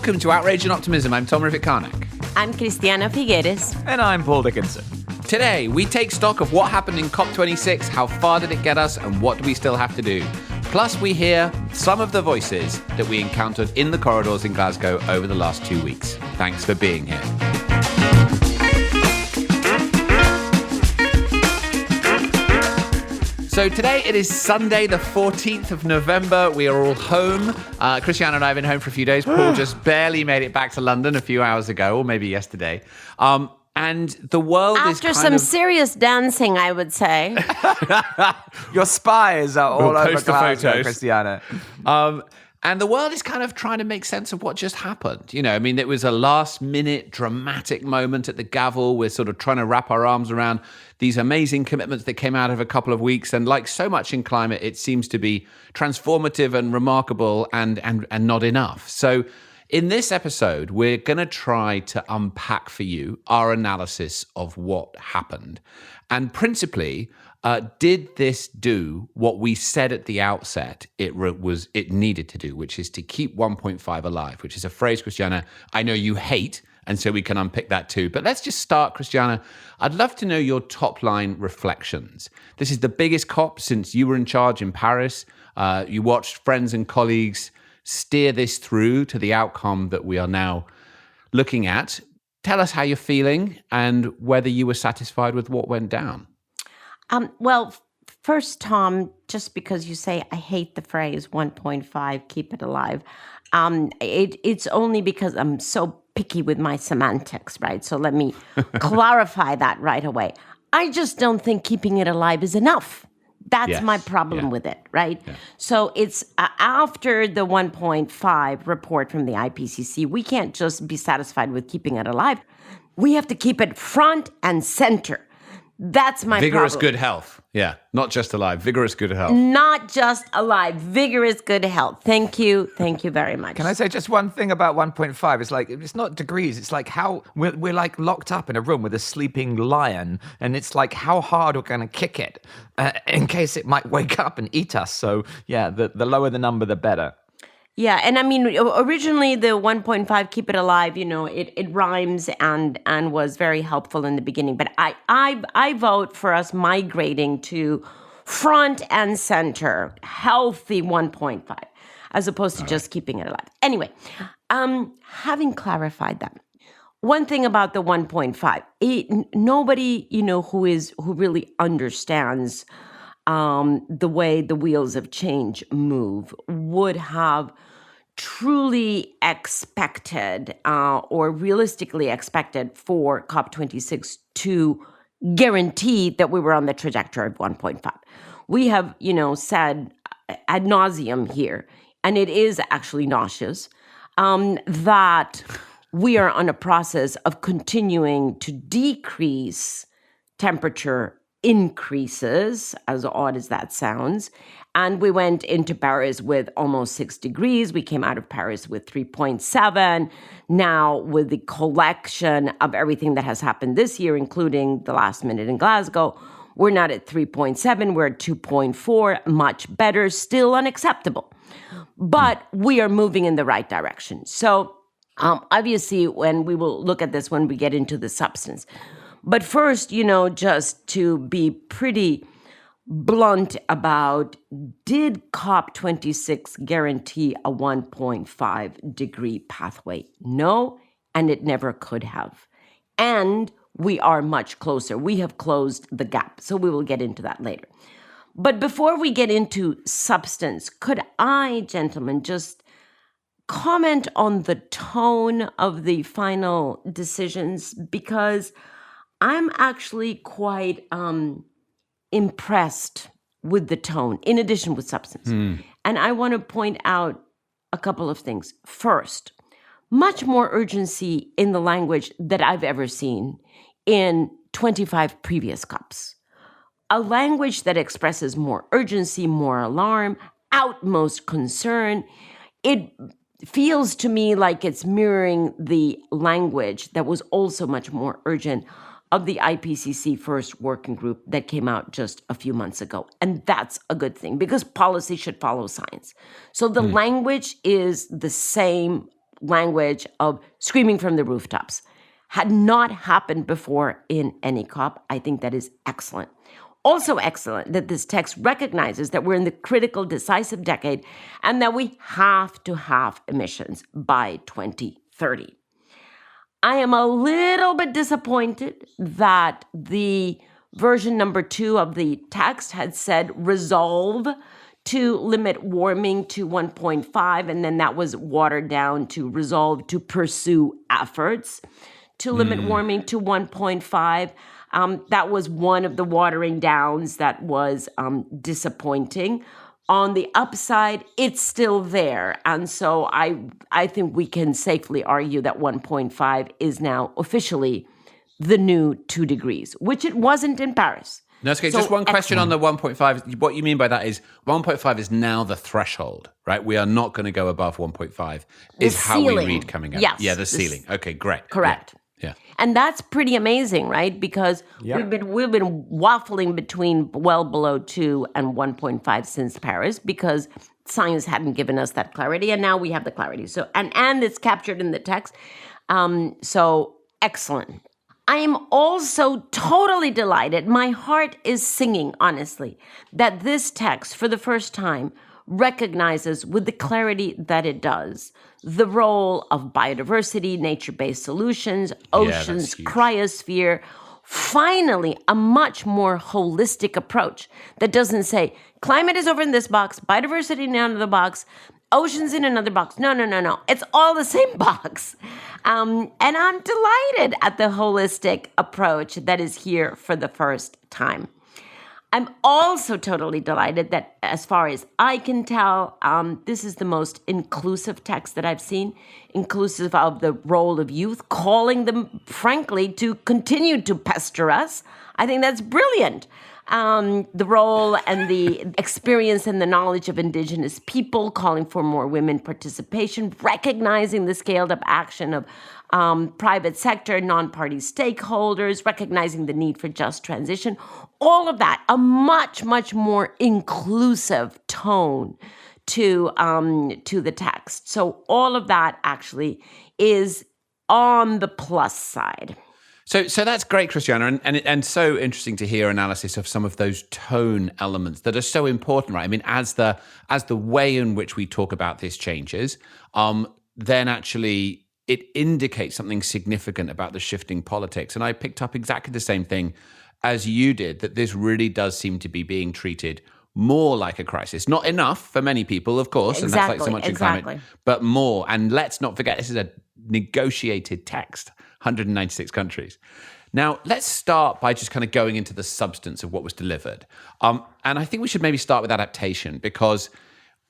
Welcome to Outrage and Optimism. I'm Tom Rivik-Karnak. I'm Cristiana Figueres. And I'm Paul Dickinson. Today, we take stock of what happened in COP26, how far did it get us, and what do we still have to do. Plus, we hear some of the voices that we encountered in the corridors in Glasgow over the last 2 weeks. Thanks for being here. So today it is Sunday, the 14th of November. We are all home. Christiana and I have been home for a few days. Paul just barely made it back to London a few hours ago, or maybe yesterday. And the world is After some serious dancing, I would say. Your spies are all over post the Glasgow, photos. Christiana. And the world is kind of trying to make sense of what just happened. You know, I mean, it was a last-minute dramatic moment at the gavel. We're sort of trying to wrap our arms around these amazing commitments that came out of a couple of weeks. And like so much in climate, it seems to be transformative and remarkable and not enough. So in this episode, we're going to try to unpack for you our analysis of what happened. And principally, did this do what we said at the outset it needed to do, which is to keep 1.5 alive, which is a phrase, Christiana, I know you hate, and so we can unpick that too. But let's just start, Christiana. I'd love to know your top-line reflections. This is the biggest COP since you were in charge in Paris. You watched friends and colleagues steer this through to the outcome that we are now looking at. Tell us how you're feeling and whether you were satisfied with what went down. Well, first, Tom, just because you say I hate the phrase 1.5, keep it alive, it's only because I'm so picky with my semantics, right? So let me clarify that right away. I just don't think keeping it alive is enough. That's my problem with it, right? Yeah. So it's after the 1.5 report from the IPCC, we can't just be satisfied with keeping it alive. We have to keep it front and center. That's my vigorous problem. Good health. Yeah, not just alive. Vigorous good health. Not just alive. Vigorous good health. Thank you. Thank you very much. Can I say just one thing about 1.5? It's like, it's not degrees. It's like how we're like locked up in a room with a sleeping lion. And it's like how hard we're going to kick it in case it might wake up and eat us. So yeah, the lower the number, the better. Yeah, and I mean, originally the 1.5 keep it alive, you know, it rhymes and was very helpful in the beginning. But I vote for us migrating to front and center, healthy 1.5, as opposed to just keeping it alive. Anyway, having clarified that, one thing about the 1.5, nobody, you know, who really understands the way the wheels of change move would have truly expected or realistically expected for COP26 to guarantee that we were on the trajectory of 1.5. We have, you know, said ad nauseum here, and it is actually nauseous, that we are on a process of continuing to decrease temperature increases, as odd as that sounds. And we went into Paris with almost 6 degrees. We came out of Paris with 3.7. Now, with the collection of everything that has happened this year, including the last minute in Glasgow, we're not at 3.7. We're at 2.4. Much better, still unacceptable. But we are moving in the right direction. So obviously, when we will look at this when we get into the substance. But first, you know, just to be pretty blunt about, did COP26 guarantee a 1.5 degree pathway? No, and it never could have. And we are much closer. We have closed the gap. So we will get into that later. But before we get into substance, could I, gentlemen, just comment on the tone of the final decisions? Because I'm actually quite impressed with the tone, in addition with substance. And I want to point out a couple of things. First, much more urgency in the language that I've ever seen in 25 previous COPs. A language that expresses more urgency, more alarm, utmost concern. It feels to me like it's mirroring the language that was also much more urgent of the IPCC first working group that came out just a few months ago. And that's a good thing because policy should follow science. So the language is the same language of screaming from the rooftops. Had not happened before in any COP. I think that is excellent. Also excellent that this text recognizes that we're in the critical, decisive decade and that we have to halve emissions by 2030. I am a little bit disappointed that the version number 2 of the text had said resolve to limit warming to 1.5, and then that was watered down to resolve to pursue efforts to limit warming to 1.5. That was one of the watering downs that was disappointing. On the upside, it's still there. And so I think we can safely argue that 1.5 is now officially the new 2 degrees, which it wasn't in Paris. No, it's okay. Just one question on the 1.5. What you mean by that is 1.5 is now the threshold, right? We are not going to go above 1.5 is how we read coming out. Yes. Yeah, the ceiling. Okay, great. Correct. Yeah. And that's pretty amazing, right? Because we've been waffling between well below 2 and 1.5 since Paris because science hadn't given us that clarity, and now we have the clarity. So and it's captured in the text. So excellent. I am also totally delighted. My heart is singing, honestly, that this text, for the first time, recognizes with the clarity that it does the role of biodiversity, nature-based solutions, oceans, cryosphere. Finally, a much more holistic approach that doesn't say climate is over in this box, biodiversity in another box, oceans in another box. No. It's all the same box. And I'm delighted at the holistic approach that is here for the first time. I'm also totally delighted that, as far as I can tell, this is the most inclusive text that I've seen, inclusive of the role of youth, calling them, frankly, to continue to pester us. I think that's brilliant. The role and the experience and the knowledge of Indigenous people, calling for more women participation, recognizing the scaled-up action of private sector, non-party stakeholders, recognizing the need for just transition. All of that, a much, much more inclusive tone to the text. So all of that actually is on the plus side. So that's great, Christiana, and so interesting to hear analysis of some of those tone elements that are so important, right? I mean, as the way in which we talk about this changes, then actually it indicates something significant about the shifting politics. And I picked up exactly the same thing as you did, that this really does seem to be being treated more like a crisis. Not enough for many people, of course, and that's like so much in climate, but more. And let's not forget, this is a negotiated text, 196 countries. Now, let's start by just kind of going into the substance of what was delivered. And I think we should maybe start with adaptation, because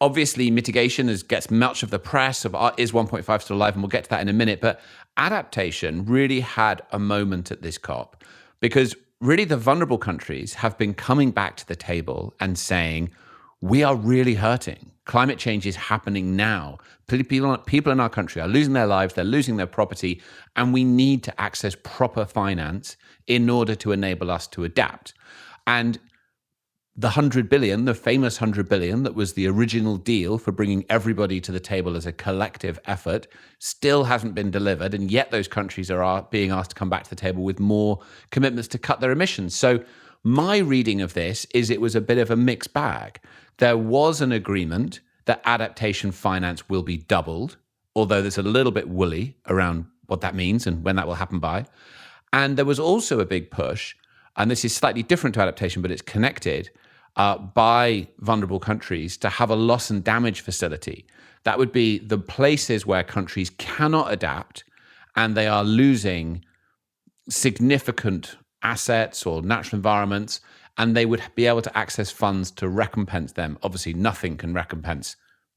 obviously mitigation gets much of the press of is 1.5 still alive, and we'll get to that in a minute. But adaptation really had a moment at this COP, because really the vulnerable countries have been coming back to the table and saying, we are really hurting. Climate change is happening now. People in our country are losing their lives, they're losing their property, and we need to access proper finance in order to enable us to adapt. And the 100 billion, the famous 100 billion that was the original deal for bringing everybody to the table as a collective effort, still hasn't been delivered. And yet those countries are being asked to come back to the table with more commitments to cut their emissions. So my reading of this is it was a bit of a mixed bag. There was an agreement that adaptation finance will be doubled, although there's a little bit woolly around what that means and when that will happen by. And there was also a big push, and this is slightly different to adaptation, but it's connected, by vulnerable countries to have a loss and damage facility. That would be the places where countries cannot adapt and they are losing significant assets or natural environments, and they would be able to access funds to recompense them. Obviously, nothing can recompense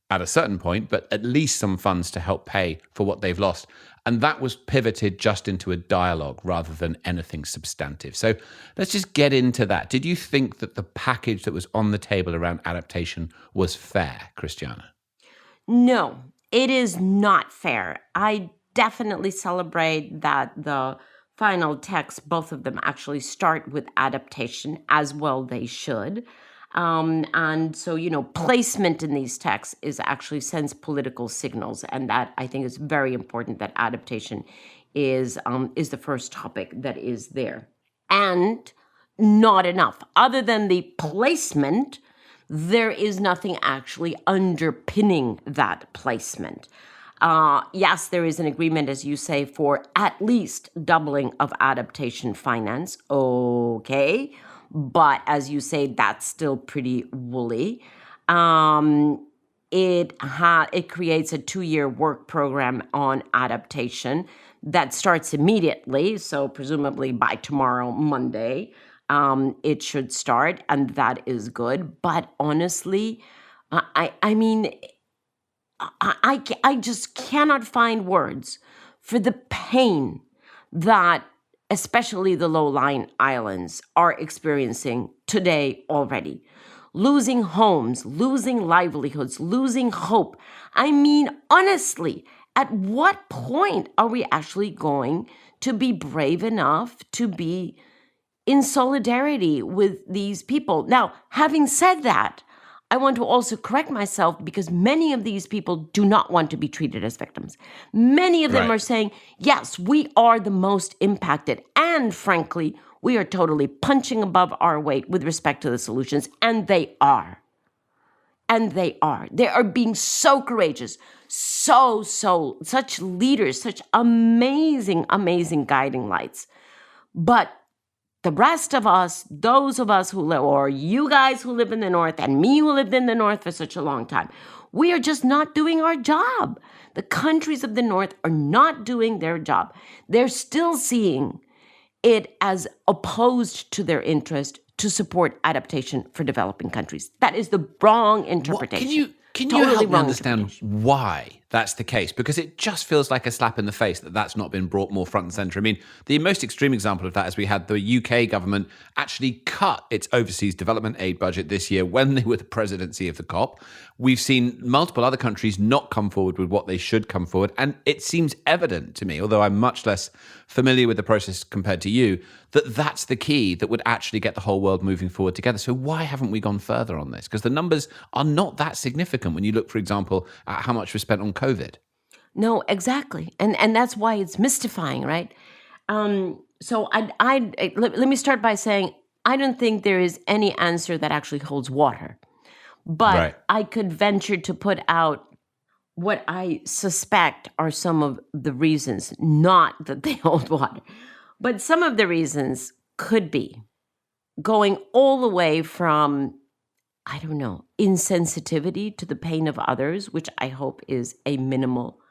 at a certain point, but at least some funds to help pay for what they've lost. And that was pivoted just into a dialogue rather than anything substantive. So let's just get into that. Did you think that the package that was on the table around adaptation was fair, Christiana? No, it is not fair. I definitely celebrate that the final text, both of them actually start with adaptation, as well they should. And so, placement in these texts is actually sends political signals. And that, I think, is very important, that adaptation is the first topic that is there. And not enough. Other than the placement, there is nothing actually underpinning that placement. Yes, there is an agreement, as you say, for at least doubling of adaptation finance. Okay. But as you say, that's still pretty woolly. It creates a 2-year work program on adaptation that starts immediately. So presumably by tomorrow, Monday, it should start, and that is good. But honestly, I mean, I just cannot find words for the pain that especially the low-lying islands are experiencing today already. Losing homes, losing livelihoods, losing hope. I mean, honestly, at what point are we actually going to be brave enough to be in solidarity with these people? Now, having said that, I want to also correct myself, because many of these people do not want to be treated as victims. Many of them are saying, yes, we are the most impacted. And frankly, we are totally punching above our weight with respect to the solutions. And they are. And they are. They are being so courageous, such leaders, such amazing, amazing guiding lights. But the rest of us, those of us who live, or you guys who live in the North, and me who lived in the North for such a long time, we are just not doing our job. The countries of the North are not doing their job. They're still seeing it as opposed to their interest to support adaptation for developing countries. That is the wrong interpretation. Can you help me understand why that's the case? Because it just feels like a slap in the face that that's not been brought more front and center. I mean, the most extreme example of that is we had the UK government actually cut its overseas development aid budget this year when they were the presidency of the COP. We've seen multiple other countries not come forward with what they should come forward. And it seems evident to me, although I'm much less familiar with the process compared to you, that that's the key that would actually get the whole world moving forward together. So why haven't we gone further on this? Because the numbers are not that significant when you look, for example, at how much was spent on COVID. No, exactly. And that's why it's mystifying, right? So let me start by saying, I don't think there is any answer that actually holds water. But I could venture to put out what I suspect are some of the reasons, not that they hold water. But some of the reasons could be going all the way from, I don't know, insensitivity to the pain of others, which I hope is a minimal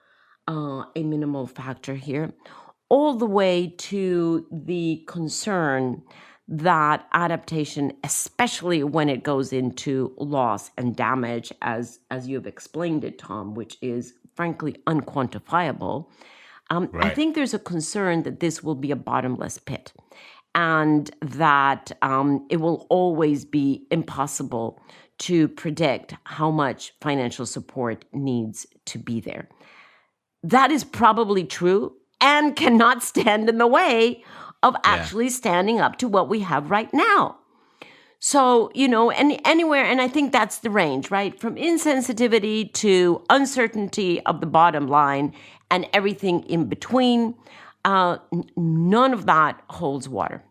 factor here, all the way to the concern that adaptation, especially when it goes into loss and damage, as you have explained it, Tom, which is frankly unquantifiable, I think there's a concern that this will be a bottomless pit, and that it will always be impossible to predict how much financial support needs to be there. That is probably true and cannot stand in the way of actually standing up to what we have right now. So, anywhere, and I think that's the range, right? From insensitivity to uncertainty of the bottom line and everything in between, none of that holds water.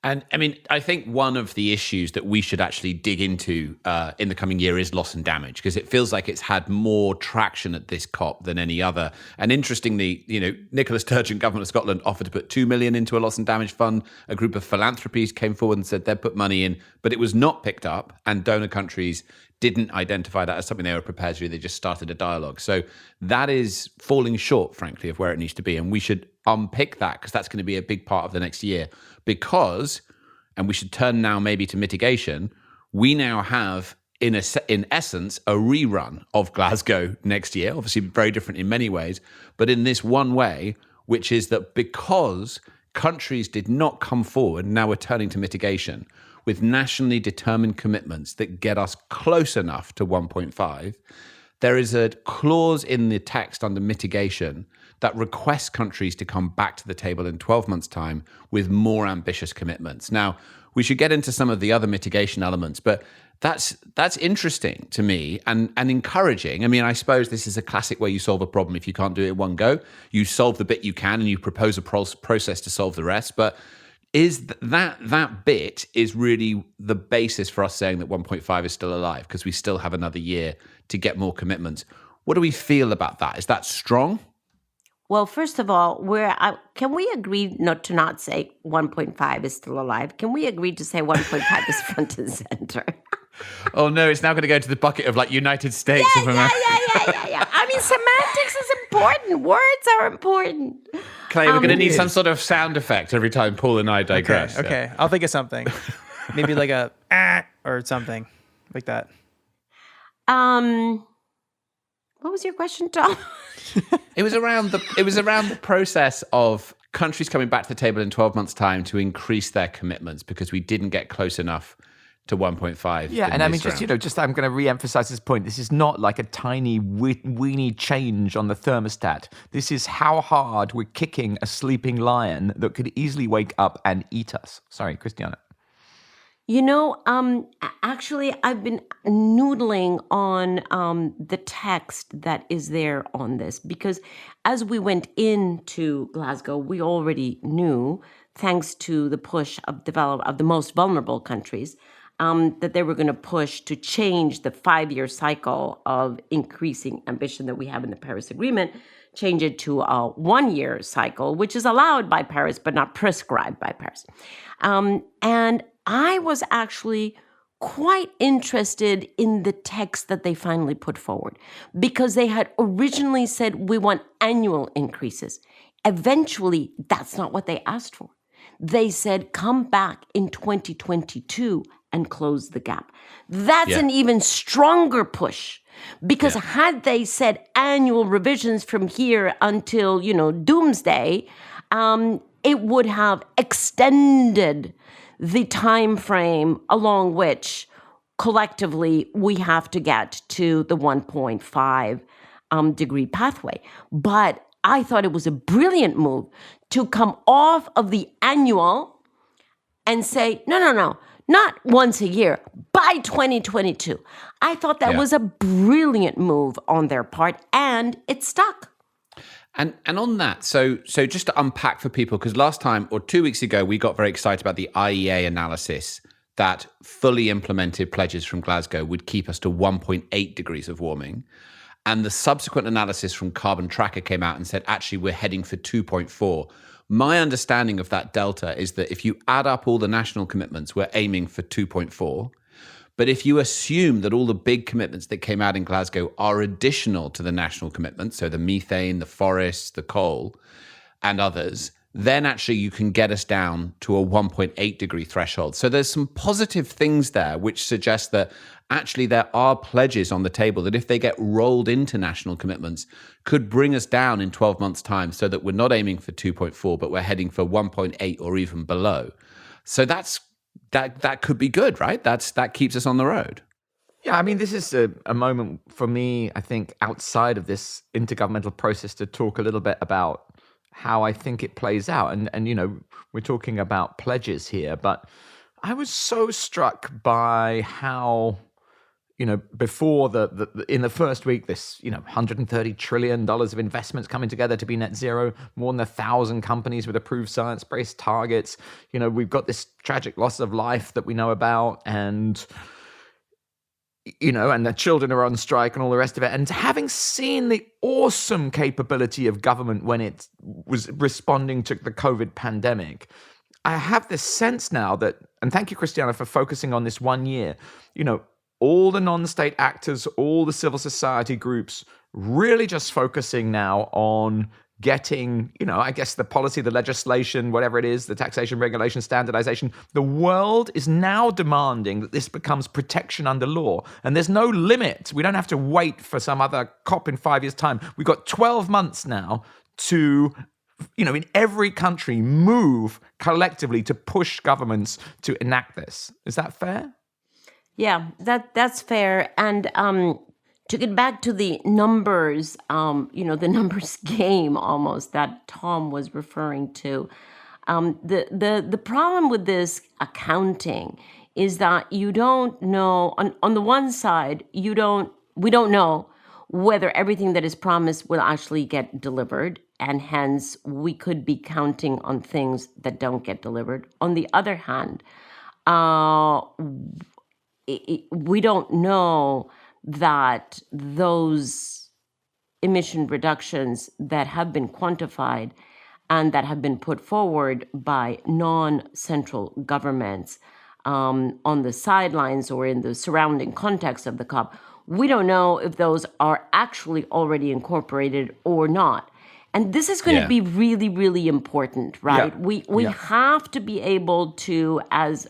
And I mean, I think one of the issues that we should actually dig into in the coming year is loss and damage, because it feels like it's had more traction at this COP than any other. And interestingly, Nicola Sturgeon, government of Scotland, offered to put 2 million into a loss and damage fund. A group of philanthropies came forward and said they'd put money in, but it was not picked up. And donor countries didn't identify that as something they were prepared to do. They just started a dialogue. So that is falling short, frankly, of where it needs to be. And we should unpick that, because that's going to be a big part of the next year. Because, and we should turn now maybe to mitigation, we now have, in essence, a rerun of Glasgow next year. Obviously very different in many ways, but in this one way, which is that because countries did not come forward, now we're turning to mitigation with nationally determined commitments that get us close enough to 1.5, there is a clause in the text under mitigation that requests countries to come back to the table in 12 months' time with more ambitious commitments. Now, we should get into some of the other mitigation elements, but that's interesting to me and encouraging. I mean, I suppose this is a classic way you solve a problem. If you can't do it in one go, you solve the bit you can and you propose a process to solve the rest. But is that bit is really the basis for us saying that 1.5 is still alive because we still have another year to get more commitments. What do we feel about that? Is that strong? Well, first of all, can we agree not say 1.5 is still alive? Can we agree to say 1.5 is front and center? Oh no, it's now going to go to the bucket of like United States of America. Yeah. I mean, semantics is important. Words are important. Clay, we're going to need some sort of sound effect every time Paul and I digress. Okay. I'll think of something. Maybe like a or something like that. What was your question, Tom? It was around the process of countries coming back to the table in 12 months' time to increase their commitments because we didn't get close enough to 1.5. Yeah, and I mean, just I'm going to re-emphasize this point. This is not like a tiny weeny change on the thermostat. This is how hard we're kicking a sleeping lion that could easily wake up and eat us. Sorry, Christiana. You know, actually, I've been noodling on the text that is there on this because as we went into Glasgow, we already knew, thanks to the push of the most vulnerable countries, that they were going to push to change the 5-year cycle of increasing ambition that we have in the Paris Agreement, change it to a 1-year cycle, which is allowed by Paris but not prescribed by Paris. And I was actually quite interested in the text that they finally put forward because they had originally said we want annual increases. Eventually, that's not what they asked for. They said come back in 2022 and close the gap. That's an even stronger push because had they said annual revisions from here until, doomsday, it would have extended the time frame along which collectively we have to get to the 1.5 degree pathway. But I thought it was a brilliant move to come off of the annual and say, no, not once a year, by 2022. I thought that was a brilliant move on their part, and it stuck. And on that, so just to unpack for people, because last time or 2 weeks ago, we got very excited about the IEA analysis that fully implemented pledges from Glasgow would keep us to 1.8 degrees of warming. And the subsequent analysis from Carbon Tracker came out and said, actually, we're heading for 2.4. My understanding of that delta is that if you add up all the national commitments, we're aiming for 2.4. But if you assume that all the big commitments that came out in Glasgow are additional to the national commitments, so the methane, the forests, the coal, and others, then actually you can get us down to a 1.8 degree threshold. So there's some positive things there which suggest that actually there are pledges on the table that if they get rolled into national commitments could bring us down in 12 months' time so that we're not aiming for 2.4, but we're heading for 1.8 or even below. So that could be good, right? That keeps us on the road. Yeah, I mean, this is a moment for me, I think, outside of this intergovernmental process to talk a little bit about how I think it plays out. And we're talking about pledges here, but I was so struck by how, before in the first week, this, $130 trillion of investments coming together to be net zero, more than 1,000 companies with approved science-based targets. We've got this tragic loss of life that we know about, and and the children are on strike and all the rest of it. And having seen the awesome capability of government when it was responding to the COVID pandemic, I have this sense now that, and thank you, Christiana, for focusing on this 1 year, all the non-state actors, all the civil society groups, really just focusing now on getting, I guess the policy, the legislation, whatever it is, the taxation, regulation, standardization. The world is now demanding that this becomes protection under law. And there's no limit. We don't have to wait for some other COP in 5 years' time. We've got 12 months now to, in every country, move collectively to push governments to enact this. Is that fair? Yeah, that's fair. And to get back to the numbers, the numbers game almost that Tom was referring to, the problem with this accounting is that you don't know, on the one side, we don't know whether everything that is promised will actually get delivered, and hence we could be counting on things that don't get delivered. On the other hand, we don't know that those emission reductions that have been quantified and that have been put forward by non-central governments on the sidelines or in the surrounding context of the COP, we don't know if those are actually already incorporated or not. And this is going to be really, really important, right? Yeah. We have to be able to, as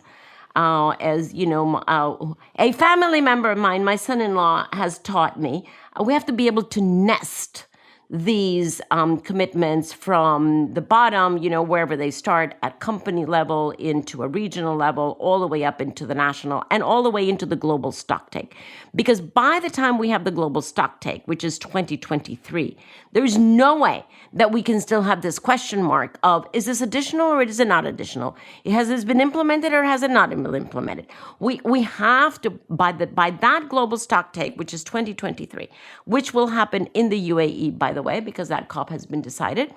you know, a family member of mine, my son-in-law, has taught me, we have to be able to nest these commitments from the bottom, wherever they start at company level, into a regional level, all the way up into the national, and all the way into the global stocktake. Because by the time we have the global stocktake, which is 2023, there's no way that we can still have this question mark of, is this additional or is it not additional? Has this been implemented or has it not been implemented? We have to, by that global stocktake, which is 2023, which will happen in the UAE, by the way, because that COP has been decided,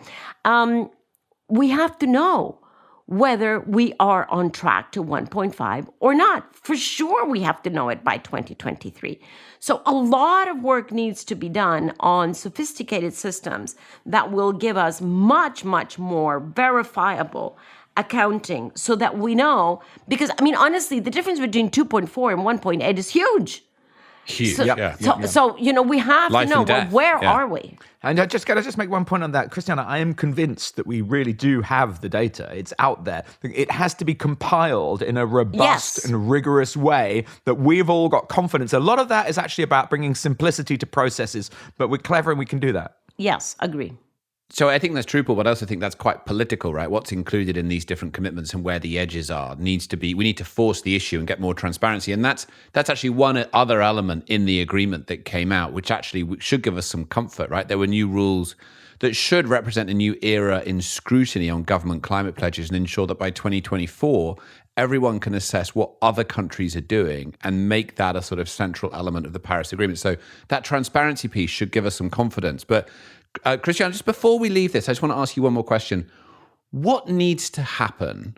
we have to know whether we are on track to 1.5 or not. For sure, we have to know it by 2023. So a lot of work needs to be done on sophisticated systems that will give us much, much more verifiable accounting so that we know, because, honestly, the difference between 2.4 and 1.8 is huge. Huge. So, we have Life to know, and death. where are we? And I just make one point on that. Christiana, I am convinced that we really do have the data. It's out there. It has to be compiled in a robust and rigorous way that we've all got confidence. A lot of that is actually about bringing simplicity to processes, but we're clever and we can do that. Yes, agree. So I think that's true, Paul, but I also think that's quite political, right? What's included in these different commitments and where the edges are needs to be, we need to force the issue and get more transparency. And that's actually one other element in the agreement that came out, which actually should give us some comfort, right? There were new rules that should represent a new era in scrutiny on government climate pledges and ensure that by 2024, everyone can assess what other countries are doing and make that a sort of central element of the Paris Agreement. So that transparency piece should give us some confidence. But Christian, just before we leave this, I just want to ask you one more question. What needs to happen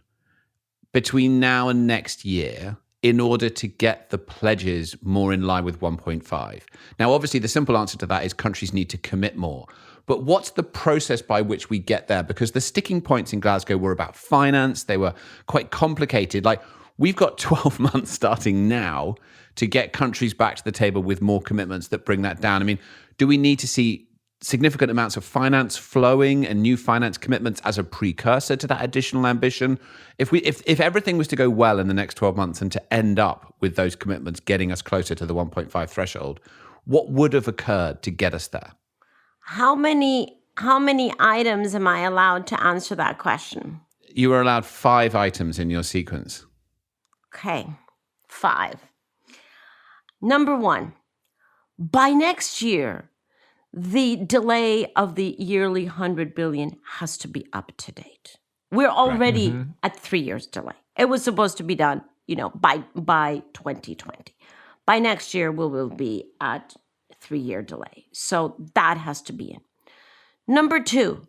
between now and next year in order to get the pledges more in line with 1.5? Now, obviously, the simple answer to that is countries need to commit more. But what's the process by which we get there? Because the sticking points in Glasgow were about finance. They were quite complicated. Like, we've got 12 months starting now to get countries back to the table with more commitments that bring that down. Do we need to see significant amounts of finance flowing and new finance commitments as a precursor to that additional ambition? If everything was to go well in the next 12 months and to end up with those commitments getting us closer to the 1.5 threshold, what would have occurred to get us there? How many items am I allowed to answer that question? You were allowed 5 items in your sequence. Okay, 5. Number 1, by next year, the delay of the yearly 100 billion has to be up to date. We're already at 3 years delay. It was supposed to be done, by 2020. By next year, we will be at 3-year delay. So that has to be in. Number 2,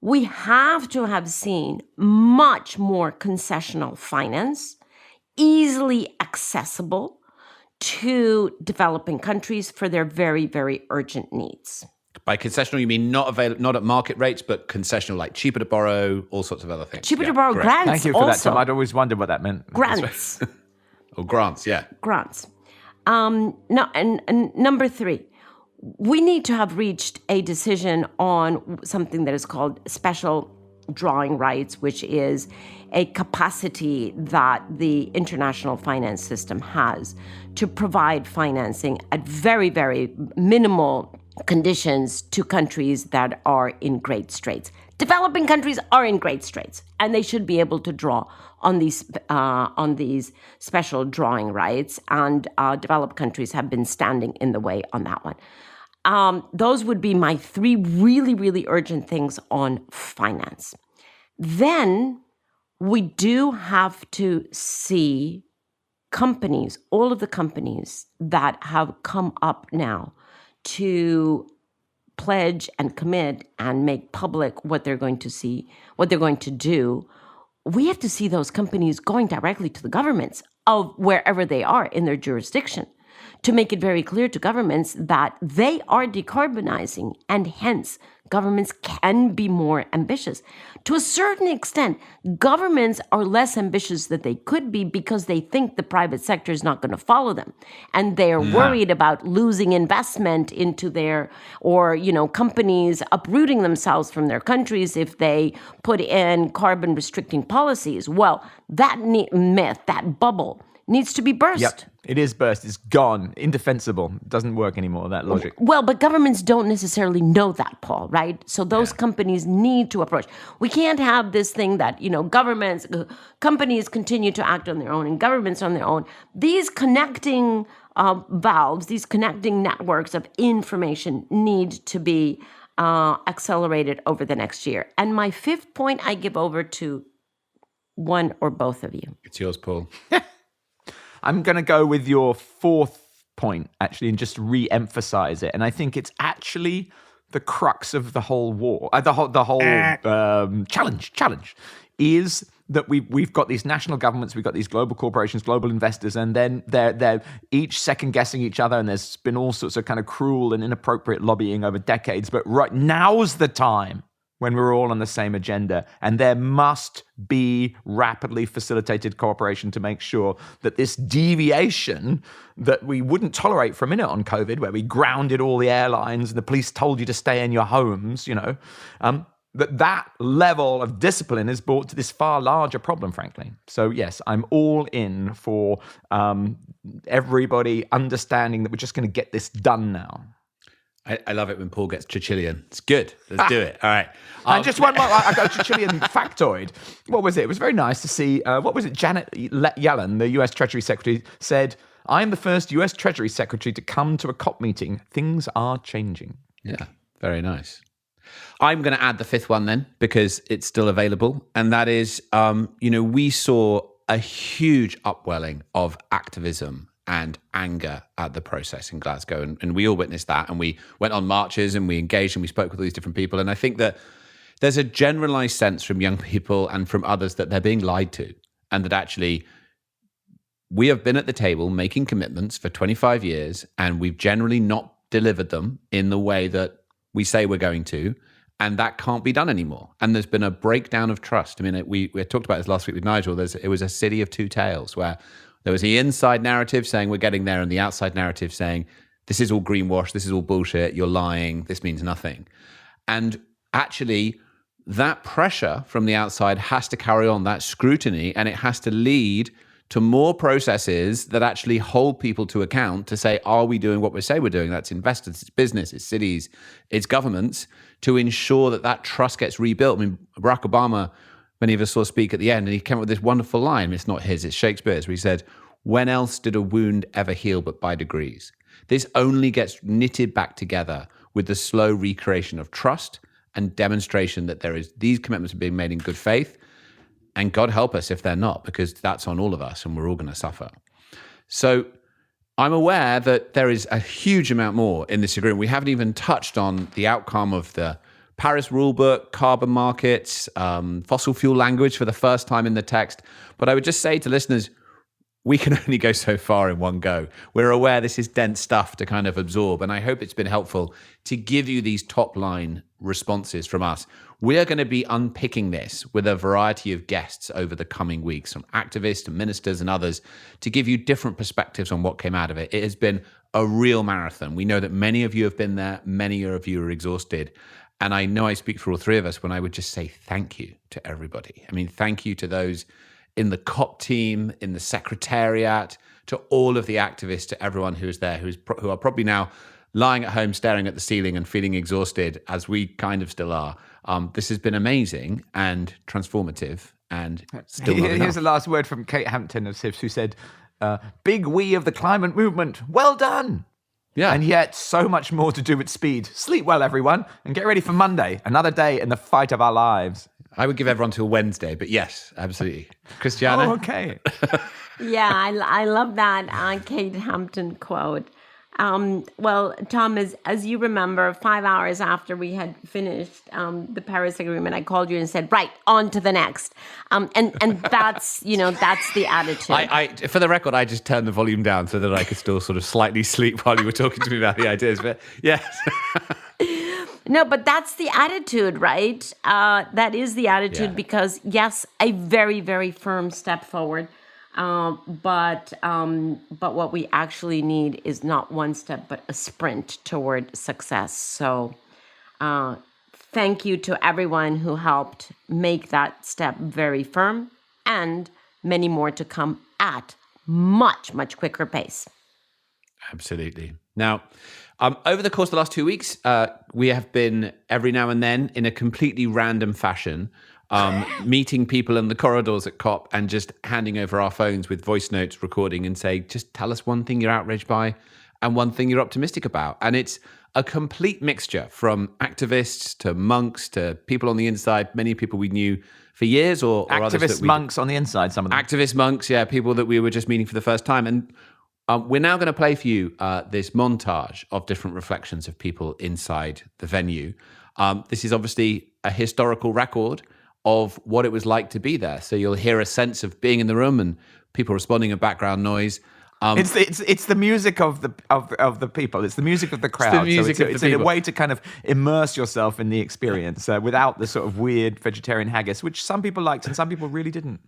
we have to have seen much more concessional finance, easily accessible to developing countries for their very, very urgent needs. By concessional, you mean not at market rates, but concessional, like cheaper to borrow, all sorts of other things. Cheaper to borrow, great. grants. Thank you for that, Tom. I'd always wondered what that meant. Grants. Or grants, yeah. Grants. No, and number 3, we need to have reached a decision on something that is called special drawing rights, which is a capacity that the international finance system has to provide financing at very, very minimal conditions to countries that are in great straits. Developing countries are in great straits, and they should be able to draw on these special drawing rights. And developed countries have been standing in the way on that one. Those would be my three really, really urgent things on finance. Then we do have to see companies, all of the companies that have come up now to pledge and commit and make public what they're going to do. We have to see those companies going directly to the governments of wherever they are in their jurisdiction to make it very clear to governments that they are decarbonizing, and hence governments can be more ambitious. To a certain extent, governments are less ambitious than they could be because they think the private sector is not going to follow them. And they're worried about losing investment into companies uprooting themselves from their countries if they put in carbon restricting policies. Well, that myth, that bubble, needs to be burst. Yep. It is burst. It's gone. Indefensible. It doesn't work anymore, that logic. Well, but governments don't necessarily know that, Paul, right? So those companies need to approach. We can't have this thing that, companies continue to act on their own and governments on their own. These connecting valves, these connecting networks of information need to be accelerated over the next year. And my fifth point, I give over to one or both of you. It's yours, Paul. I'm going to go with your fourth point, actually, and just re-emphasize it. And I think it's actually the crux of the whole war, the whole challenge is that we've got these national governments, we've got these global corporations, global investors, and then they're each second-guessing each other, and there's been all sorts of kind of cruel and inappropriate lobbying over decades. But right now's the time when we're all on the same agenda, and there must be rapidly facilitated cooperation to make sure that this deviation that we wouldn't tolerate for a minute on COVID, where we grounded all the airlines and the police told you to stay in your homes, that level of discipline is brought to this far larger problem, frankly. So yes, I'm all in for everybody understanding that we're just going to get this done now. I love it when Paul gets Churchillian. It's good. Let's do it. All right. And just one more. I got a Churchillian factoid. What was it? It was very nice to see. What was it? Janet Yellen, the U.S. Treasury Secretary, said, "I am the first U.S. Treasury Secretary to come to a COP meeting. Things are changing." Yeah, very nice. I'm going to add the fifth one then, because it's still available. And that is, we saw a huge upwelling of activism and anger at the process in Glasgow. And we all witnessed that. And we went on marches and we engaged and we spoke with all these different people. And I think that there's a generalized sense from young people and from others that they're being lied to. And that actually we have been at the table making commitments for 25 years and we've generally not delivered them in the way that we say we're going to. And that can't be done anymore. And there's been a breakdown of trust. I mean, we talked about this last week with Nigel. It was a city of two tales where there was the inside narrative saying we're getting there and the outside narrative saying this is all greenwash, this is all bullshit, you're lying, this means nothing. And actually, that pressure from the outside has to carry on, that scrutiny, and it has to lead to more processes that actually hold people to account to say, are we doing what we say we're doing? That's investors, it's business, it's cities, it's governments, to ensure that that trust gets rebuilt. I mean, Barack Obama, many of us saw speak at the end, and he came up with this wonderful line. It's not his, it's Shakespeare's, where he said, "When else did a wound ever heal but by degrees?" This only gets knitted back together with the slow recreation of trust and demonstration that these commitments are being made in good faith. And God help us if they're not, because that's on all of us and we're all going to suffer. So I'm aware that there is a huge amount more in this agreement. We haven't even touched on the outcome of the Paris rulebook, carbon markets, fossil fuel language for the first time in the text. But I would just say to listeners, we can only go so far in one go. We're aware this is dense stuff to kind of absorb, and I hope it's been helpful to give you these top-line responses from us. We're going to be unpicking this with a variety of guests over the coming weeks, from activists and ministers and others, to give you different perspectives on what came out of it. It has been a real marathon. We know that many of you have been there, many of you are exhausted, and I know I speak for all three of us when I would just say thank you to everybody. I mean, thank you to those in the COP team, in the secretariat, to all of the activists, to everyone who is there, who are probably now lying at home staring at the ceiling and feeling exhausted, as we kind of still are. This has been amazing and transformative and still not enough. Here's the last word from Kate Hampton of SIFS, who said, big we of the climate movement, well done. Yeah. And yet so much more to do with speed. Sleep well, everyone, and get ready for Monday, another day in the fight of our lives. I would give everyone till Wednesday, but yes, absolutely. Christiana? Oh, okay. Yeah, I love that Kate Hampton quote. Well, Tom, as you remember, 5 hours after we had finished the Paris Agreement, I called you and said, right, on to the next. And that's, that's the attitude. I for the record, I just turned the volume down so that I could still sort of slightly sleep while you were talking to me about the ideas. But yes. No, but that's the attitude, right? That is the attitude because, yes, a very, very firm step forward. But what we actually need is not one step, but a sprint toward success. So thank you to everyone who helped make that step very firm, and many more to come at much, much quicker pace. Absolutely. Now, over the course of the last 2 weeks, we have been every now and then in a completely random fashion meeting people in the corridors at COP and just handing over our phones with voice notes recording and say, just tell us one thing you're outraged by and one thing you're optimistic about. And it's a complete mixture from activists to monks to people on the inside, many people we knew for years or others Activist monks on the inside, some of them. Activist monks, yeah, people that we were just meeting for the first time. And we're now going to play for you this montage of different reflections of people inside the venue. This is obviously a historical record of what it was like to be there. So you'll hear a sense of being in the room and people responding to background noise. It's the music of the people. It's the music of the crowd. It's a way to kind of immerse yourself in the experience without the sort of weird vegetarian haggis, which some people liked and some people really didn't.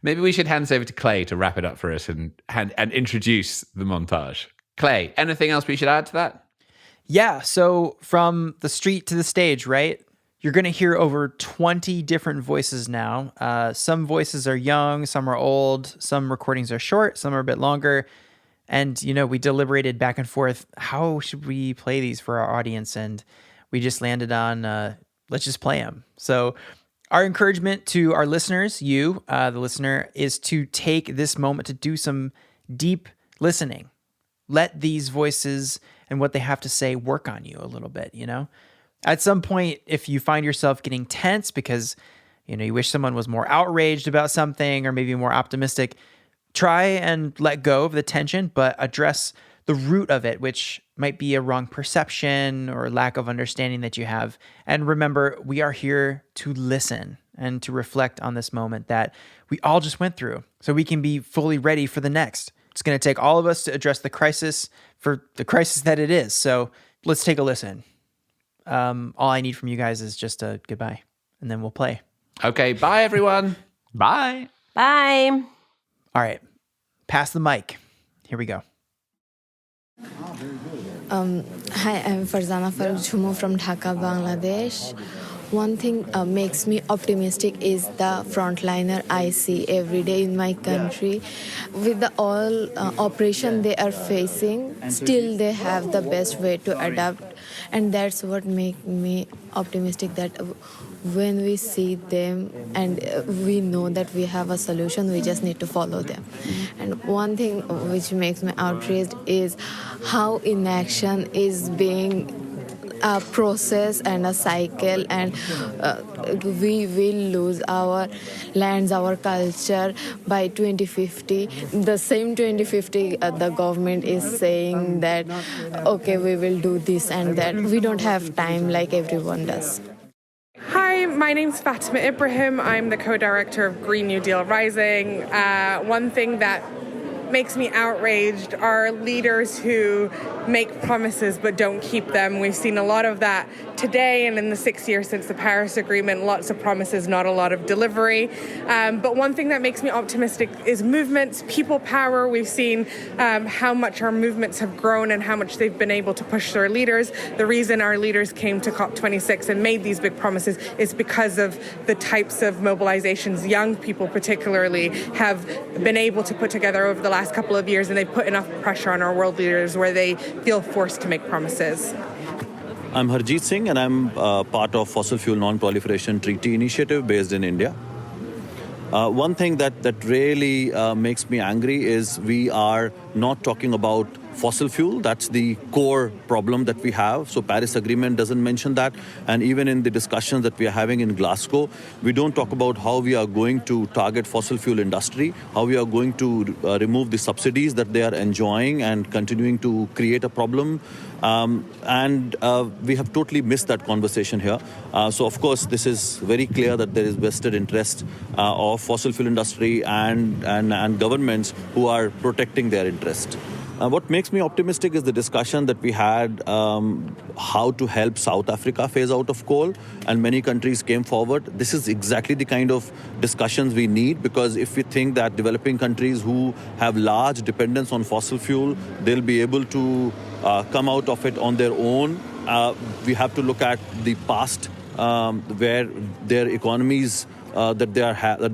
Maybe we should hand this over to Clay to wrap it up for us and introduce the montage. Clay, anything else we should add to that? Yeah, so from the street to the stage, right? You're going to hear over 20 different voices now. Some voices are young, some are old, some recordings are short, some are a bit longer. And, we deliberated back and forth, how should we play these for our audience? And we just landed on, let's just play them. So our encouragement to our listeners, you, the listener, is to take this moment to do some deep listening. Let these voices and what they have to say work on you a little bit, At some point, if you find yourself getting tense because, you wish someone was more outraged about something or maybe more optimistic, try and let go of the tension, but address the root of it, which might be a wrong perception or lack of understanding that you have. And remember, we are here to listen and to reflect on this moment that we all just went through so we can be fully ready for the next. It's going to take all of us to address the crisis for the crisis that it is. So let's take a listen. All I need from you guys is just a goodbye, and then we'll play. Okay, bye, everyone. Bye. Bye. All right, pass the mic. Here we go. Hi, I'm Farzana Farooq Jhumu from Dhaka, Bangladesh. One thing makes me optimistic is the frontliner I see every day in my country. With the all operation they are facing, still they have the best way to adapt. And that's what makes me optimistic, that when we see them and we know that we have a solution, we just need to follow them. And one thing which makes me outraged is how inaction is being a process and a cycle, and we will lose our lands, our culture by 2050. The same 2050 the government is saying that, okay, we will do this and that. We don't have time like everyone does. Hi, my name's Fatima Ibrahim. I'm the co-director of Green New Deal Rising. One thing that makes me outraged are leaders who make promises but don't keep them. We've seen a lot of that today and in the 6 years since the Paris Agreement. Lots of promises, not a lot of delivery. But one thing that makes me optimistic is movements, people power. We've seen how much our movements have grown and how much they've been able to push their leaders. The reason our leaders came to COP26 and made these big promises is because of the types of mobilizations young people particularly have been able to put together over the last couple of years, and they've put enough pressure on our world leaders where they feel forced to make promises. I'm Harjeet Singh, and I'm part of Fossil Fuel Non-Proliferation Treaty Initiative based in India. One thing that really makes me angry is we are not talking about fossil fuel. That's the core problem that we have. So Paris Agreement doesn't mention that. And even in the discussions that we are having in Glasgow, we don't talk about how we are going to target fossil fuel industry, how we are going to remove the subsidies that they are enjoying and continuing to create a problem. And we have totally missed that conversation here. So of course, this is very clear that there is vested interest of fossil fuel industry and governments who are protecting their interest. What makes me optimistic is the discussion that we had how to help South Africa phase out of coal, and many countries came forward. This is exactly the kind of discussions we need, because if we think that developing countries who have large dependence on fossil fuel, they'll be able to come out of it on their own. We have to look at the past where their economies that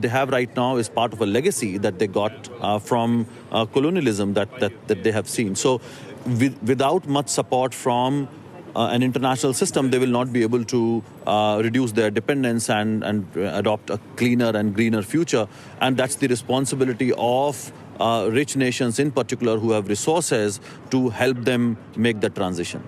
they have right now is part of a legacy that they got from colonialism that they have seen. So without much support from an international system, they will not be able to reduce their dependence and adopt a cleaner and greener future. And that's the responsibility of rich nations in particular who have resources to help them make that transition.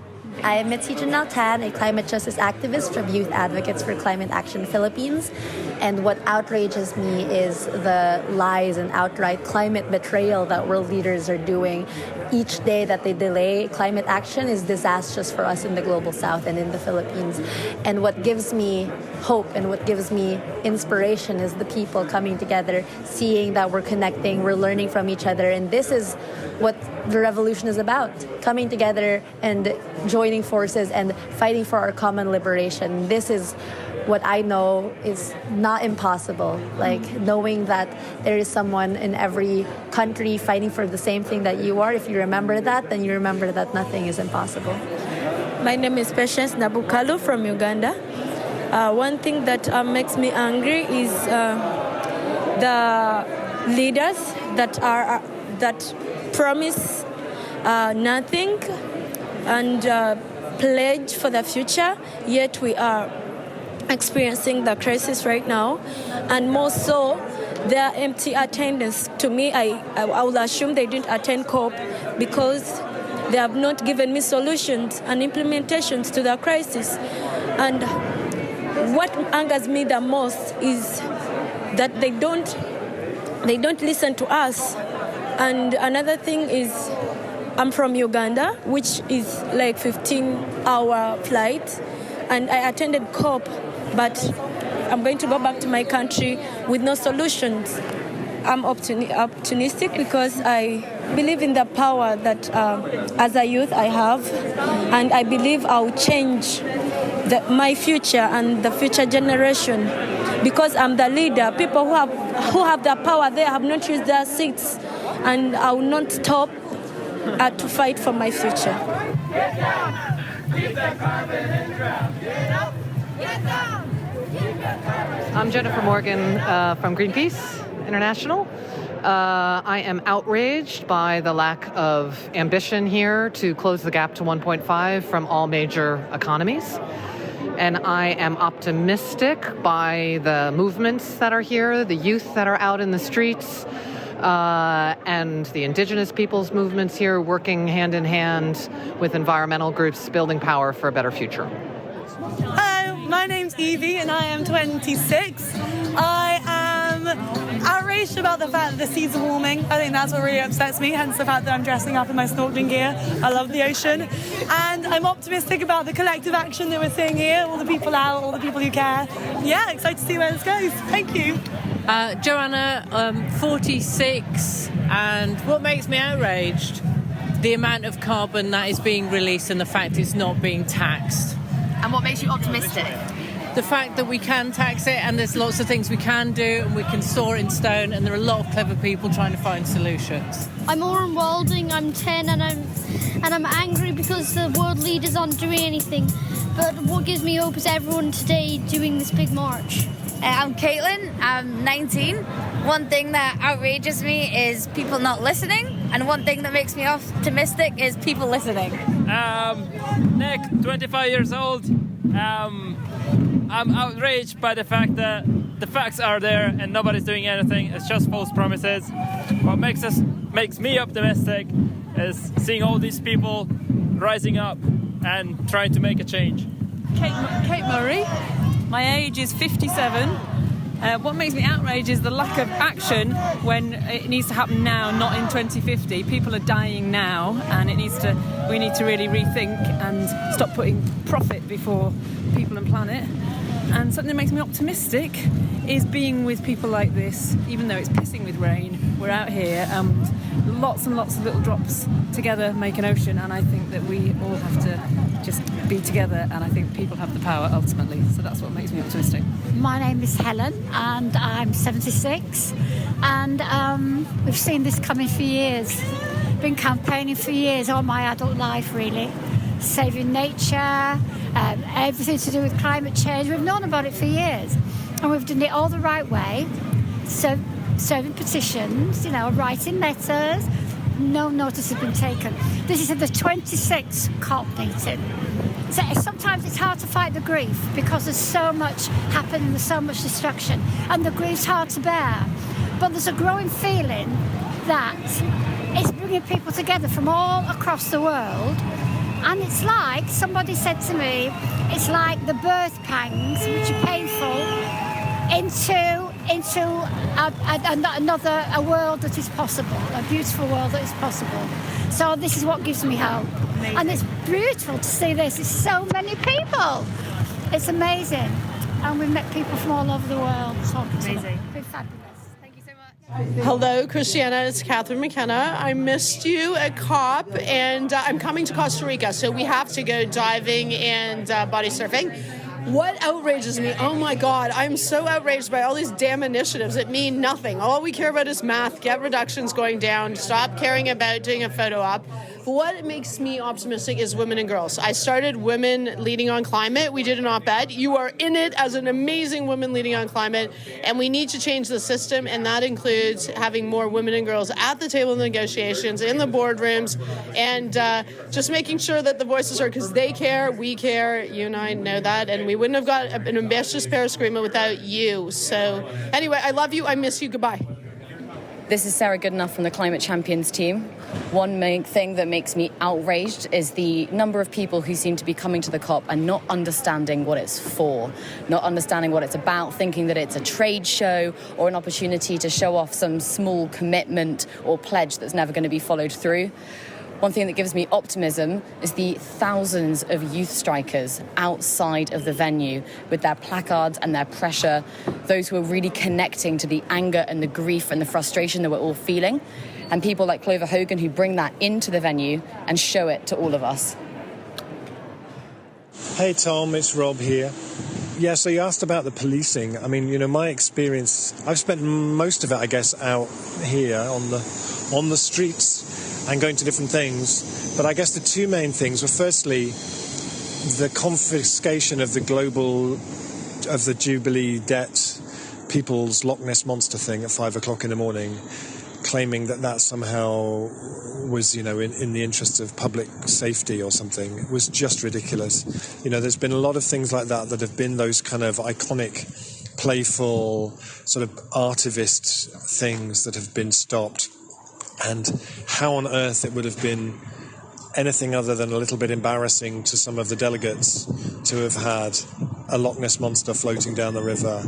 I am Mitzi Janelle Tan, a climate justice activist from Youth Advocates for Climate Action Philippines. And what outrages me is the lies and outright climate betrayal that world leaders are doing. Each day that they delay climate action is disastrous for us in the global south and in the Philippines. And what gives me hope and what gives me inspiration is the people coming together, seeing that we're connecting, we're learning from each other. And this is what the revolution is about, coming together and joining forces and fighting for our common liberation. This is what I know is not impossible, like knowing that there is someone in every country fighting for the same thing that you are. If you remember that, then you remember that nothing is impossible. My name is Patience Nabukalu from Uganda. One thing that makes me angry is the leaders that promise nothing and pledge for the future, yet we are experiencing the crisis right now, and more so their empty attendance. To me, I would assume they didn't attend COP because they have not given me solutions and implementations to the crisis. And what angers me the most is that they don't listen to us. And another thing is, I'm from Uganda, which is like 15-hour flight, and I attended COP, but I'm going to go back to my country with no solutions. I'm optimistic because I believe in the power that as a youth I have, and I believe I'll change my future and the future generation, because I'm the leader. People who have the power there have not used their seats, and I will not stop to fight for my future. Get down! Keep the carbon in ground. Get up! Get down! Keep the carbon. I'm Jennifer Morgan from Greenpeace International. I am outraged by the lack of ambition here to close the gap to 1.5 from all major economies. And I am optimistic by the movements that are here, the youth that are out in the streets, and the indigenous peoples movements here working hand in hand with environmental groups building power for a better future. Hello, my name's Evie and I am 26. I am outraged about the fact that the seas are warming. I think that's what really upsets me, hence the fact that I'm dressing up in my snorkeling gear. I love the ocean. And I'm optimistic about the collective action that we're seeing here, all the people out, all the people who care. Yeah, excited to see where this goes. Thank you. Joanna, 46, and what makes me outraged? The amount of carbon that is being released and the fact it's not being taxed. And what makes you optimistic? The fact that we can tax it, and there's lots of things we can do, and we can store it in stone, and there are a lot of clever people trying to find solutions. I'm Oren Walding, I'm 10, and I'm angry because the world leaders aren't doing anything. But what gives me hope is everyone today doing this big march. I'm Caitlin. I'm 19. One thing that outrages me is people not listening, and one thing that makes me optimistic is people listening. Nick, 25 years old. I'm outraged by the fact that the facts are there and nobody's doing anything. It's just false promises. What makes me optimistic is seeing all these people rising up and trying to make a change. Kate Murray. My age is 57. What makes me outraged is the lack of action when it needs to happen now, not in 2050. People are dying now, and we need to really rethink and stop putting profit before people and planet. And something that makes me optimistic is being with people like this, even though it's pissing with rain. We're out here, lots and lots of little drops together make an ocean, and I think that we all have to just be together, and I think people have the power ultimately. So that's what makes me optimistic. My name is Helen, and I'm 76, and we've seen this coming for years. Been campaigning for years, all my adult life really. Saving nature, everything to do with climate change. We've known about it for years, and we've done it all the right way. So serving petitions, writing letters. No notice has been taken. This is at the 26th COP meeting. So sometimes it's hard to fight the grief because there's so much happening, there's so much destruction, and the grief's hard to bear. But there's a growing feeling that it's bringing people together from all across the world. And it's like, somebody said to me, it's like the birth pangs, which are painful, into a world that is possible, a beautiful world that is possible. So this is what gives me hope. Amazing. And it's beautiful to see this. It's so many people. It's amazing. And we've met people from all over the world talking to them. It's been fabulous. Hello, Christiana. It's Catherine McKenna. I missed you at COP, and I'm coming to Costa Rica, so we have to go diving and body surfing. What outrages me? Oh my God, I'm so outraged by all these damn initiatives that mean nothing. All we care about is math, get reductions going down, stop caring about doing a photo op. But what makes me optimistic is women and girls. I started Women Leading on Climate. We did an op-ed. You are in it as an amazing woman leading on climate, and we need to change the system, and that includes having more women and girls at the table in the negotiations, in the boardrooms, and just making sure that the voices are, because they care, we care, you and I know that, and we wouldn't have got an ambitious Paris Agreement without you. So anyway, I love you. I miss you. Goodbye. This is Sarah Goodenough from the Climate Champions team. One main thing that makes me outraged is the number of people who seem to be coming to the COP and not understanding what it's for, not understanding what it's about, thinking that it's a trade show or an opportunity to show off some small commitment or pledge that's never going to be followed through. One thing that gives me optimism is the thousands of youth strikers outside of the venue with their placards and their pressure, those who are really connecting to the anger and the grief and the frustration that we're all feeling, and people like Clover Hogan who bring that into the venue and show it to all of us. Hey Tom, it's Rob here. Yeah, so you asked about the policing. I mean, my experience, I've spent most of it, I guess, out here on the streets and going to different things. But I guess the two main things were firstly the confiscation of the Jubilee debt, people's Loch Ness Monster thing at 5 o'clock in the morning, claiming that somehow was, in the interests of public safety or something. It was just ridiculous. There's been a lot of things like that have been those kind of iconic, playful, sort of artivist things that have been stopped. And how on earth it would have been anything other than a little bit embarrassing to some of the delegates to have had a Loch Ness Monster floating down the river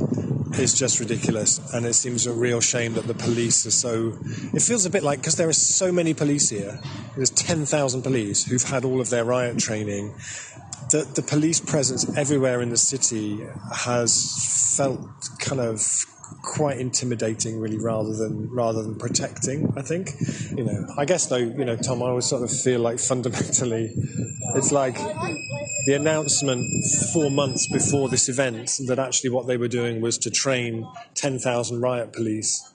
is just ridiculous. And it seems a real shame that the police are so... It feels a bit like, because there are so many police here, there's 10,000 police who've had all of their riot training, that the police presence everywhere in the city has felt kind of quite intimidating, really, rather than protecting, I think. I guess though, Tom, I always sort of feel like fundamentally it's like the announcement 4 months before this event that actually what they were doing was to train 10,000 riot police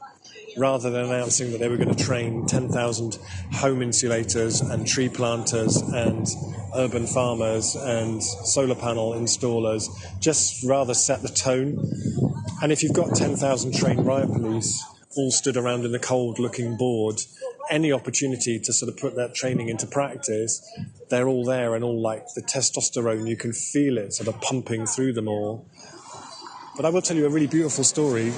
rather than announcing that they were going to train 10,000 home insulators and tree planters and urban farmers and solar panel installers, just rather set the tone. And if you've got 10,000 trained riot police all stood around in the cold looking bored, any opportunity to sort of put that training into practice, they're all there, and all like the testosterone, you can feel it sort of pumping through them all. But I will tell you a really beautiful story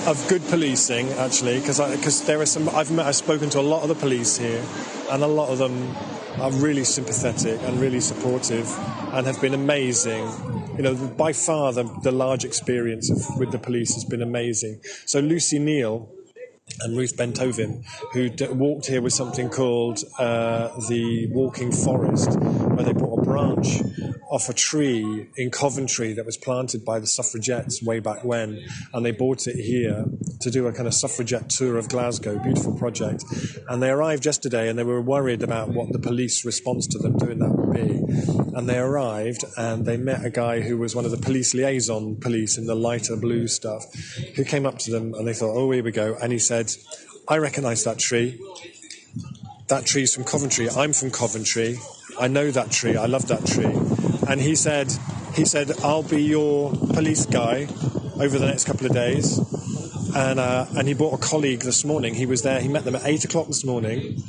of good policing, actually, because there are some. I've spoken to a lot of the police here, and a lot of them are really sympathetic and really supportive, and have been amazing. You know, by far the large experience with the police has been amazing. So Lucy Neal and Ruth Bentovim, who walked here with something called the Walking Forest, where they brought a branch off a tree in Coventry that was planted by the suffragettes way back when, and they brought it here to do a kind of suffragette tour of Glasgow, beautiful project. And they arrived yesterday, and they were worried about what the police response to them doing that would be. And they arrived, and they met a guy who was one of the police liaison police in the lighter blue stuff, who came up to them, and they thought, oh, here we go. And he said, I recognise that tree. That tree's from Coventry. I'm from Coventry. I know that tree. I love that tree. And he said, I'll be your police guy over the next couple of days. And he brought a colleague this morning. He was there. He met them at 8 o'clock this morning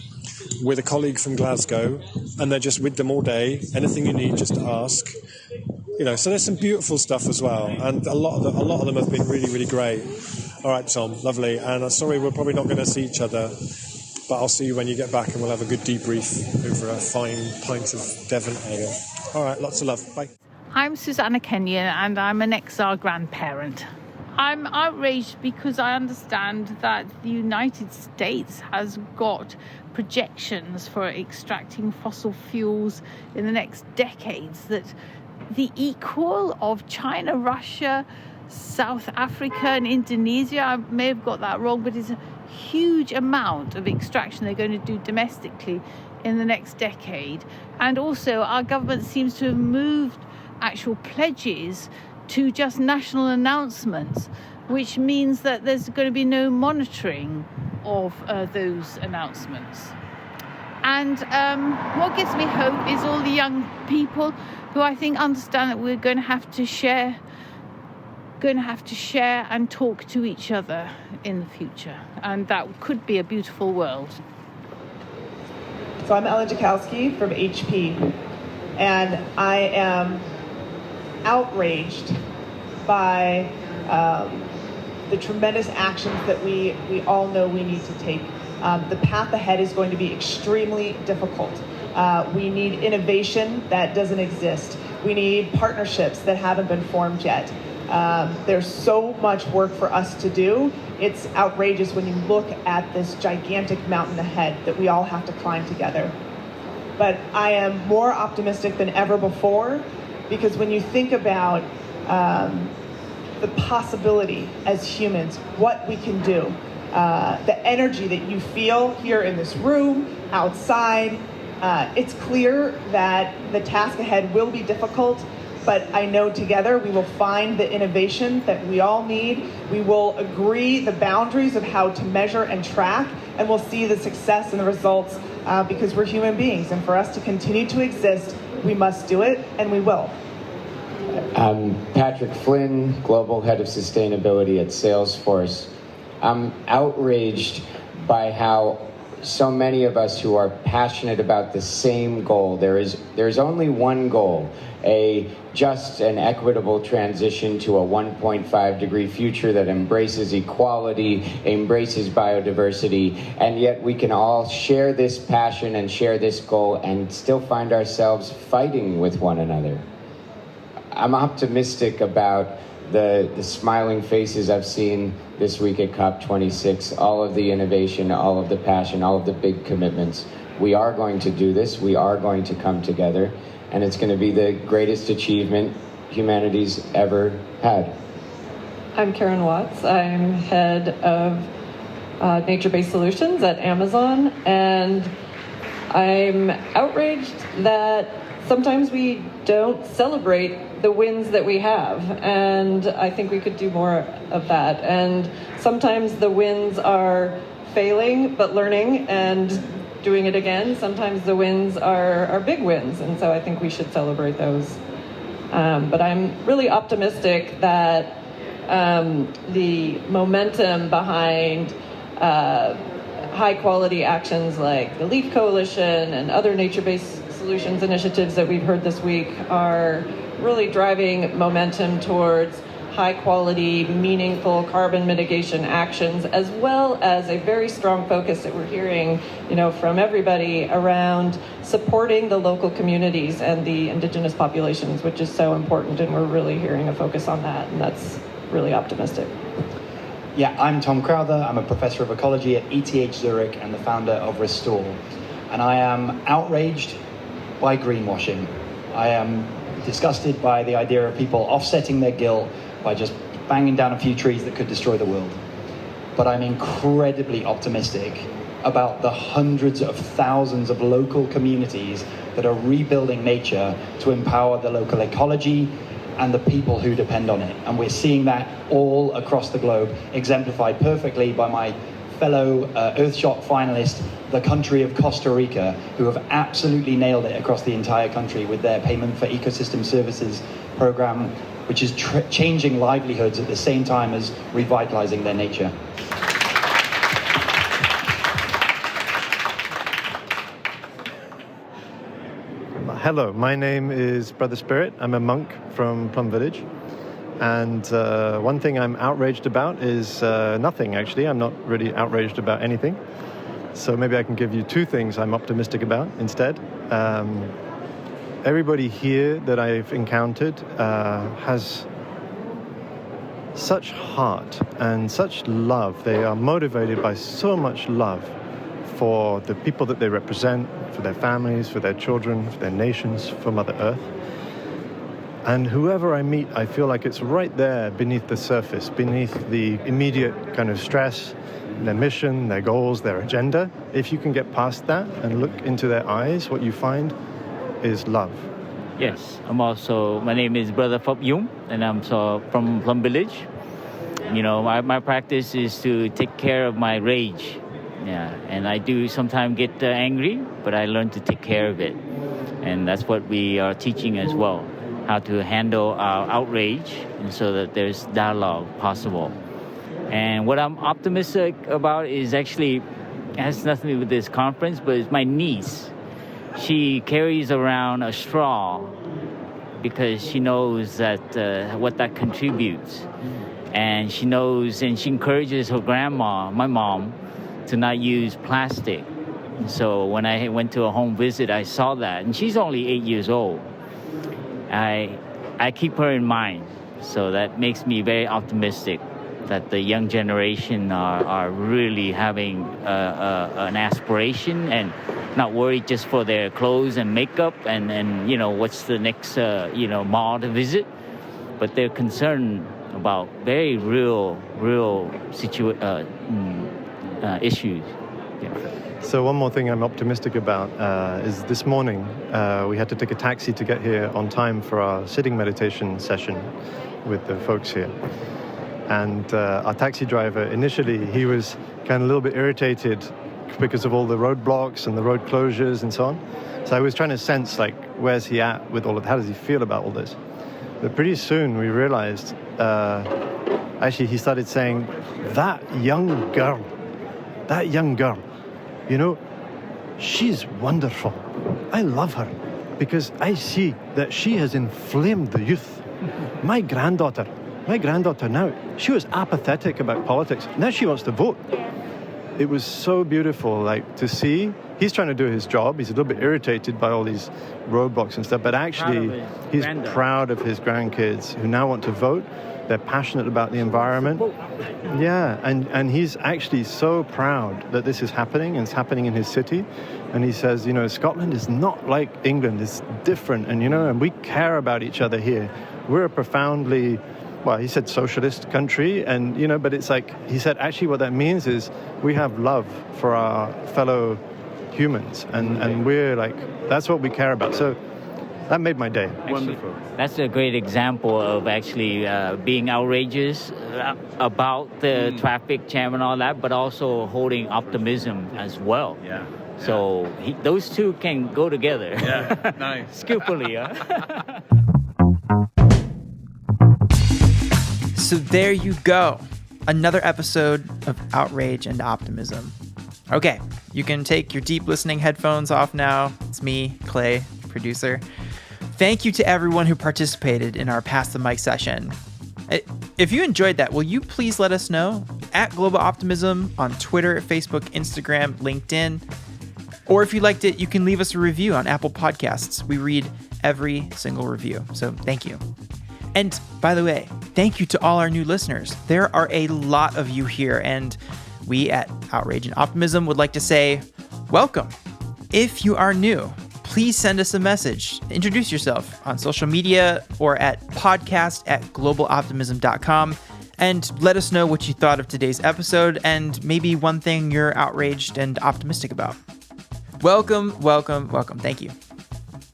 with a colleague from Glasgow, and they're just with them all day. Anything you need, just ask. You know, so there's some beautiful stuff as well, and a lot of them have been really, really great. All right, Tom, lovely. And sorry, we're probably not going to see each other, but I'll see you when you get back, and we'll have a good debrief over a fine pint of Devon ale. All right, lots of love. Bye. I'm Susanna Kenyon, and I'm an XR grandparent. I'm outraged because I understand that the United States has got projections for extracting fossil fuels in the next decades that the equal of China, Russia, South Africa and Indonesia, I may have got that wrong, but it's a huge amount of extraction they're going to do domestically in the next decade. And also our government seems to have moved actual pledges to just national announcements, which means that there's going to be no monitoring of those announcements. And what gives me hope is all the young people who I think understand that we're going to have to share and talk to each other in the future, and that could be a beautiful world. So I'm Ellen Jakowski from HP, and I am outraged by the tremendous actions that we all know we need to take. The path ahead is going to be extremely difficult. We need innovation that doesn't exist. We need partnerships that haven't been formed yet. There's so much work for us to do. It's outrageous when you look at this gigantic mountain ahead that we all have to climb together. But I am more optimistic than ever before, because when you think about the possibility as humans, what we can do, the energy that you feel here in this room, outside, it's clear that the task ahead will be difficult, but I know together we will find the innovation that we all need. We will agree the boundaries of how to measure and track, and we'll see the success and the results because we're human beings. And for us to continue to exist, we must do it, and we will. I'm Patrick Flynn, Global Head of Sustainability at Salesforce. I'm outraged by how so many of us who are passionate about the same goal, there's only one goal, a just and equitable transition to a 1.5 degree future that embraces equality, embraces biodiversity, and yet we can all share this passion and share this goal and still find ourselves fighting with one another. I'm optimistic about the smiling faces I've seen this week at COP26, all of the innovation, all of the passion, all of the big commitments. We are going to do this. We are going to come together, and it's going to be the greatest achievement humanity's ever had. I'm Karen Watts. I'm head of nature-based solutions at Amazon, and I'm outraged that sometimes we don't celebrate the wins that we have, and I think we could do more of that. And sometimes the wins are failing but learning and doing it again. Sometimes the wins are big wins, and so I think we should celebrate those. But I'm really optimistic that the momentum behind high quality actions like the LEAF Coalition and other nature-based solutions initiatives that we've heard this week are really driving momentum towards high quality, meaningful carbon mitigation actions, as well as a very strong focus that we're hearing, from everybody around supporting the local communities and the indigenous populations, which is so important, and we're really hearing a focus on that, and that's really optimistic. Yeah, I'm Tom Crowther. I'm a professor of ecology at ETH Zurich and the founder of Restore. And I am outraged by greenwashing. I am disgusted by the idea of people offsetting their guilt by just banging down a few trees that could destroy the world. But I'm incredibly optimistic about the hundreds of thousands of local communities that are rebuilding nature to empower the local ecology and the people who depend on it. And we're seeing that all across the globe, exemplified perfectly by my fellow Earthshot finalist, the country of Costa Rica, who have absolutely nailed it across the entire country with their Payment for Ecosystem Services program, which is changing livelihoods at the same time as revitalizing their nature. Hello, my name is Brother Spirit. I'm a monk from Plum Village. And one thing I'm outraged about is nothing, actually. I'm not really outraged about anything. So maybe I can give you two things I'm optimistic about instead. Everybody here that I've encountered has such heart and such love. They are motivated by so much love for the people that they represent, for their families, for their children, for their nations, for Mother Earth. And whoever I meet, I feel like it's right there beneath the surface, beneath the immediate kind of stress, their mission, their goals, their agenda. If you can get past that and look into their eyes, what you find is love. Yes, my name is Brother Phop Yung, and I'm from Plum Village. My practice is to take care of my rage. Yeah, and I do sometimes get angry, but I learn to take care of it. And that's what we are teaching as well, how to handle our outrage, and so that there's dialogue possible. And what I'm optimistic about is actually has nothing to do with this conference, but it's my niece. She carries around a straw because she knows that what that contributes. And she knows, and she encourages her grandma, my mom, to not use plastic. And so when I went to a home visit, I saw that, and she's only 8 years old. I keep her in mind, so that makes me very optimistic that the young generation are really having an aspiration and not worried just for their clothes and makeup and what's the next mall to visit, but they're concerned about very real issues. Yeah. So one more thing I'm optimistic about is this morning we had to take a taxi to get here on time for our sitting meditation session with the folks here. And our taxi driver, initially, he was kind of a little bit irritated because of all the roadblocks and the road closures and so on. So I was trying to sense, where's he at with all of, how does he feel about all this? But pretty soon we realized, actually he started saying, that young girl, she's wonderful. I love her because I see that she has inflamed the youth. My granddaughter now, she was apathetic about politics. Now she wants to vote. It was so beautiful, to see. He's trying to do his job. He's a little bit irritated by all these roadblocks and stuff, but actually he's proud of his grandkids who now want to vote. They're passionate about the environment. Yeah, and he's actually so proud that this is happening, and it's happening in his city. And he says, Scotland is not like England. It's different, and we care about each other here. We're a profoundly, he said socialist country, and, but it's he said, actually what that means is we have love for our fellow humans, and we're that's what we care about. So That made my day. Wonderful. That's a great example of actually being outrageous about the traffic jam and all that, but also holding optimism as well. Yeah. So those two can go together. Yeah, nice. Skillfully, So there you go. Another episode of Outrage and Optimism. Okay, you can take your deep listening headphones off now. It's me, Clay, producer. Thank you to everyone who participated in our Pass the Mic session. If you enjoyed that, will you please let us know at Global Optimism on Twitter, Facebook, Instagram, LinkedIn. Or if you liked it, you can leave us a review on Apple Podcasts. We read every single review, so thank you. And by the way, thank you to all our new listeners. There are a lot of you here, and we at Outrage and Optimism would like to say, welcome. If you are new, please send us a message. Introduce yourself on social media or at podcast@globaloptimism.com and let us know what you thought of today's episode and maybe one thing you're outraged and optimistic about. Welcome, welcome, welcome. Thank you.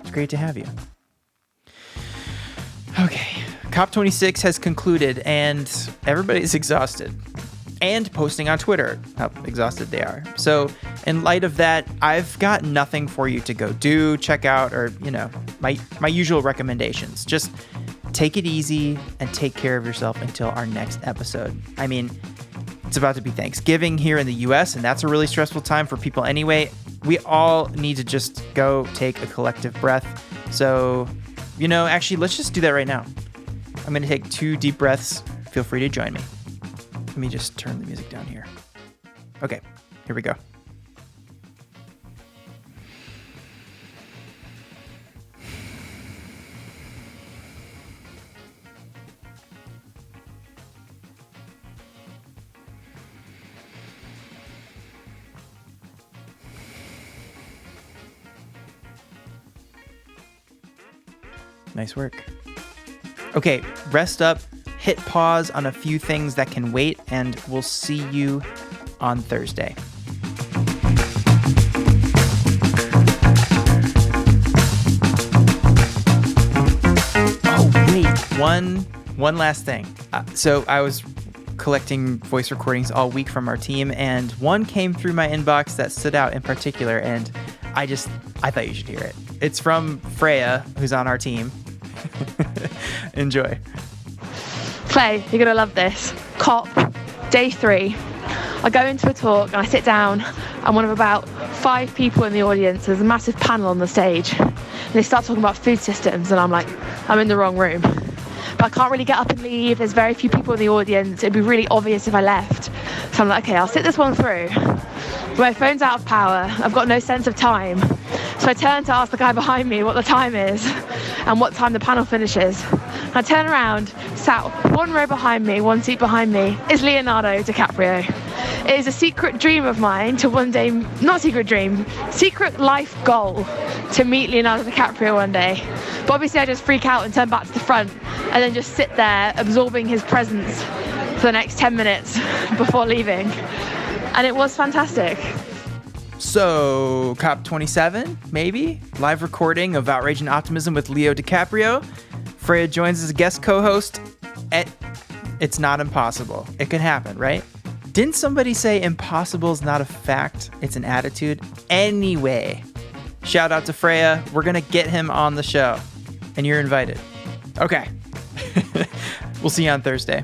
It's great to have you. Okay, COP26 has concluded and everybody's exhausted and posting on Twitter how exhausted they are. So in light of that, I've got nothing for you to go do, check out, or, my usual recommendations. Just take it easy and take care of yourself until our next episode. I mean, it's about to be Thanksgiving here in the US, and that's a really stressful time for people anyway. We all need to just go take a collective breath. So, actually, let's just do that right now. I'm going to take 2 deep breaths. Feel free to join me. Let me just turn the music down here. Okay, here we go. Nice work. Okay, rest up, hit pause on a few things that can wait, and we'll see you on Thursday. Oh, wait, one last thing. So I was collecting voice recordings all week from our team, and one came through my inbox that stood out in particular, and I thought you should hear it. It's from Freya, who's on our team. Enjoy. Clay, you're going to love this. COP, day 3. I go into a talk and I sit down. I'm one of about 5 people in the audience. There's a massive panel on the stage. And they start talking about food systems and I'm like, I'm in the wrong room. But I can't really get up and leave. There's very few people in the audience. It'd be really obvious if I left. So I'm like, okay, I'll sit this one through. My phone's out of power. I've got no sense of time. So I turn to ask the guy behind me what the time is and what time the panel finishes. I turn around, sat 1 row behind me, 1 seat behind me, is Leonardo DiCaprio. It is a secret dream of mine to one day, not secret dream, secret life goal to meet Leonardo DiCaprio one day. But obviously I just freak out and turn back to the front and then just sit there absorbing his presence for the next 10 minutes before leaving. And it was fantastic. So, COP27, maybe? Live recording of Outrage and Optimism with Leo DiCaprio. Freya joins as a guest co-host. It's not impossible. It could happen, right? Didn't somebody say impossible is not a fact? It's an attitude? Anyway, shout out to Freya. We're going to get him on the show. And you're invited. Okay. We'll see you on Thursday.